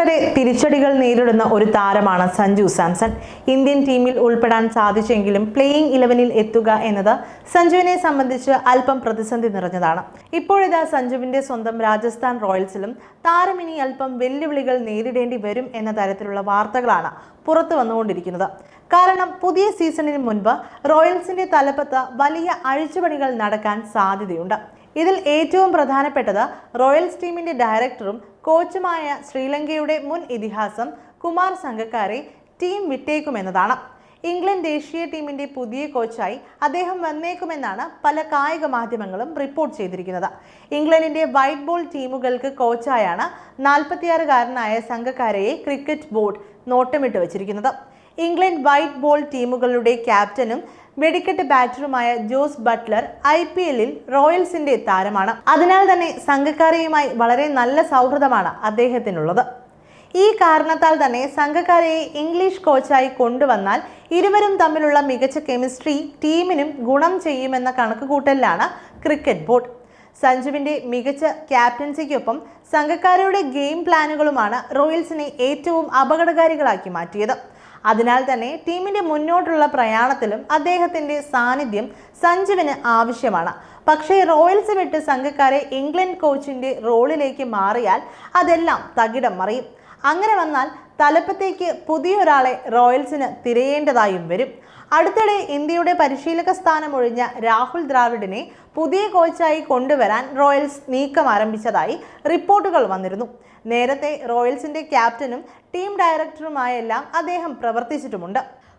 ഒട്ടേറെ തിരിച്ചടികൾ നേരിടുന്ന ഒരു താരമാണ് സഞ്ജു സാംസൺ. ഇന്ത്യൻ ടീമിൽ ഉൾപ്പെടാൻ സാധിച്ചെങ്കിലും പ്ലേയിങ് 11-ൽ എത്തുക എന്നത് സഞ്ജുവിനെ സംബന്ധിച്ച് അല്പം പ്രതിസന്ധി നിറഞ്ഞതാണ്. ഇപ്പോഴിതാ സഞ്ജുവിന്റെ സ്വന്തം രാജസ്ഥാൻ റോയൽസിലും താരം ഇനി അല്പം വെല്ലുവിളികൾ നേരിടേണ്ടി വരും എന്ന തരത്തിലുള്ള വാർത്തകളാണ് പുറത്തു വന്നുകൊണ്ടിരിക്കുന്നത്. കാരണം പുതിയ സീസണിന് മുൻപ് റോയൽസിന്റെ തലപ്പത്ത് വലിയ അഴിച്ചുപണികൾ നടക്കാൻ സാധ്യതയുണ്ട്. ഇതിൽ ഏറ്റവും പ്രധാനപ്പെട്ടത് റോയൽസ് ടീമിന്റെ ഡയറക്ടറും കോച്ചുമായ ശ്രീലങ്കയുടെ മുൻ ഇതിഹാസം കുമാർ സംഗക്കാരെ ടീം വിട്ടേക്കുമെന്നതാണ്. ഇംഗ്ലണ്ട് ദേശീയ ടീമിന്റെ പുതിയ കോച്ചായി അദ്ദേഹം വന്നേക്കുമെന്നാണ് പല കായിക മാധ്യമങ്ങളും റിപ്പോർട്ട് ചെയ്തിരിക്കുന്നത്. ഇംഗ്ലണ്ടിന്റെ വൈറ്റ് ബോൾ ടീമുകൾക്ക് കോച്ചായാണ് 46-കാരനായ സംഗക്കാരയെ ക്രിക്കറ്റ് ബോർഡ് നോട്ടമിട്ട് വച്ചിരിക്കുന്നത്. ഇംഗ്ലണ്ട് വൈറ്റ് ബോൾ ടീമുകളുടെ ക്യാപ്റ്റനും വെടിക്കെട്ട് ബാറ്ററുമായ ജോസ് ബട്ട്ലർ IPL-ൽ റോയൽസിന്റെ താരമാണ്. അതിനാൽ തന്നെ സംഗക്കാരയുമായി വളരെ നല്ല സൗഹൃദമാണ് അദ്ദേഹത്തിനുള്ളത്. ഈ കാരണത്താൽ തന്നെ സംഗക്കാരയെ ഇംഗ്ലീഷ് കോച്ചായി കൊണ്ടുവന്നാൽ ഇരുവരും തമ്മിലുള്ള മികച്ച കെമിസ്ട്രി ടീമിനും ഗുണം ചെയ്യുമെന്ന കണക്കുകൂട്ടലിലാണ് ക്രിക്കറ്റ് ബോർഡ്. സഞ്ജുവിന്റെ മികച്ച ക്യാപ്റ്റൻസിക്കൊപ്പം സംഗക്കാരയുടെ ഗെയിം പ്ലാനുകളുമാണ് റോയൽസിനെ ഏറ്റവും അപകടകാരികളാക്കി മാറ്റിയത്. അതിനാൽ തന്നെ ടീമിന്റെ മുന്നോട്ടുള്ള പ്രയാണത്തിലും അദ്ദേഹത്തിന്റെ സാന്നിധ്യം സഞ്ജുവിന് ആവശ്യമാണ്. പക്ഷേ റോയൽസ് വിട്ട് സംഗക്കാരെ ഇംഗ്ലണ്ട് കോച്ചിന്റെ റോളിലേക്ക് മാറിയാൽ അതെല്ലാം തകിടം മറിയും. അങ്ങനെ വന്നാൽ തലപ്പത്തേക്ക് പുതിയൊരാളെ റോയൽസിന് തിരയേണ്ടതായും വരും. അടുത്തിടെ ഇന്ത്യയുടെ പരിശീലക സ്ഥാനം ഒഴിഞ്ഞ രാഹുൽ ദ്രാവിഡിനെ പുതിയ കോച്ചായി കൊണ്ടുവരാൻ റോയൽസ് നീക്കം ആരംഭിച്ചതായി റിപ്പോർട്ടുകൾ വന്നിരുന്നു. നേരത്തെ റോയൽസിന്റെ ക്യാപ്റ്റനും ടീം ഡയറക്ടറുമായെല്ലാം അദ്ദേഹം പ്രവർത്തിച്ചിട്ടുമുണ്ട്.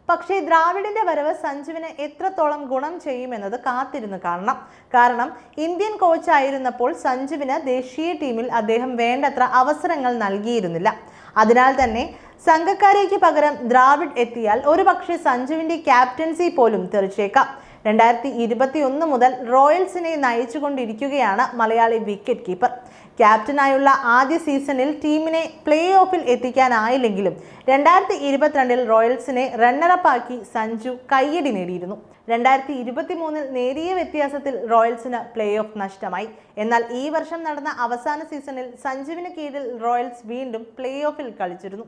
പക്ഷേ ദ്രാവിഡിന്റെ വരവ് സഞ്ജുവിന് എത്രത്തോളം ഗുണം ചെയ്യുമെന്നത് കാത്തിരുന്ന് കാണണം. കാരണം ഇന്ത്യൻ കോച്ചായിരുന്നപ്പോൾ സഞ്ജുവിന് ദേശീയ ടീമിൽ അദ്ദേഹം വേണ്ടത്ര അവസരങ്ങൾ നൽകിയിരുന്നില്ല. അതിനാൽ തന്നെ സംഗക്കാരയ്ക്ക് പകരം ദ്രാവിഡ് എത്തിയാൽ ഒരുപക്ഷെ സഞ്ജുവിന്റെ ക്യാപ്റ്റൻസി പോലും തെറിച്ചേക്കാം. 2021 മുതൽ റോയൽസിനെ നയിച്ചുകൊണ്ടിരിക്കുകയാണ് മലയാളി വിക്കറ്റ് കീപ്പർ. ക്യാപ്റ്റനായുള്ള ആദ്യ സീസണിൽ ടീമിനെ പ്ലേ ഓഫിൽ എത്തിക്കാനായില്ലെങ്കിലും 2022-ൽ റോയൽസിനെ റണ്ണറപ്പാക്കി സഞ്ജു കയ്യടി നേടിയിരുന്നു. 2023-ൽ നേരിയ വ്യത്യാസത്തിൽ റോയൽസിന് പ്ലേ ഓഫ് നഷ്ടമായി. എന്നാൽ ഈ വർഷം നടന്ന അവസാന സീസണിൽ സഞ്ജുവിന് കീഴിൽ റോയൽസ് വീണ്ടും പ്ലേ ഓഫിൽ കളിച്ചിരുന്നു.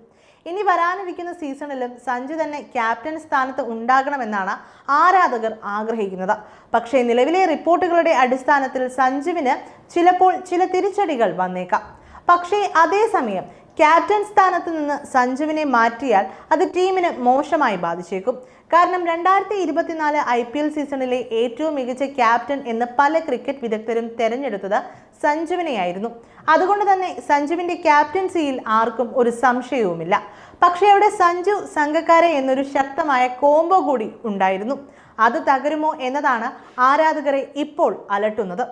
ഇനി വരാനിരിക്കുന്ന സീസണിലും സഞ്ജു തന്നെ ക്യാപ്റ്റൻ സ്ഥാനത്ത് ഉണ്ടാകണമെന്നാണ് ആരാധകർ ആഗ്രഹിക്കുന്നത്. പക്ഷേ നിലവിലെ റിപ്പോർട്ടുകളുടെ അടിസ്ഥാനത്തിൽ സഞ്ജുവിന് ചിലപ്പോൾ ചില തിരിച്ചടികൾ വന്നേക്കാം. പക്ഷേ അതേസമയം ക്യാപ്റ്റൻ സ്ഥാനത്ത് നിന്ന് സഞ്ജുവിനെ മാറ്റിയാൽ അത് ടീമിന് മോശമായി ബാധിച്ചേക്കും. കാരണം 2024 IPL സീസണിലെ ഏറ്റവും മികച്ച ക്യാപ്റ്റൻ എന്ന് പല ക്രിക്കറ്റ് വിദഗ്ധരും തെരഞ്ഞെടുത്തത് സഞ്ജുവിനെയായിരുന്നു. അതുകൊണ്ട് തന്നെ സഞ്ജുവിന്റെ ക്യാപ്റ്റൻസിയിൽ ആർക്കും ഒരു സംശയവുമില്ല. പക്ഷേ അവിടെ സഞ്ജു സംഗക്കാര എന്നൊരു ശക്തമായ കോംബോ കൂടി ഉണ്ടായിരുന്നു. അത് തകരുമോ എന്നതാണ് ആരാധകരെ ഇപ്പോൾ അലട്ടുന്നത്.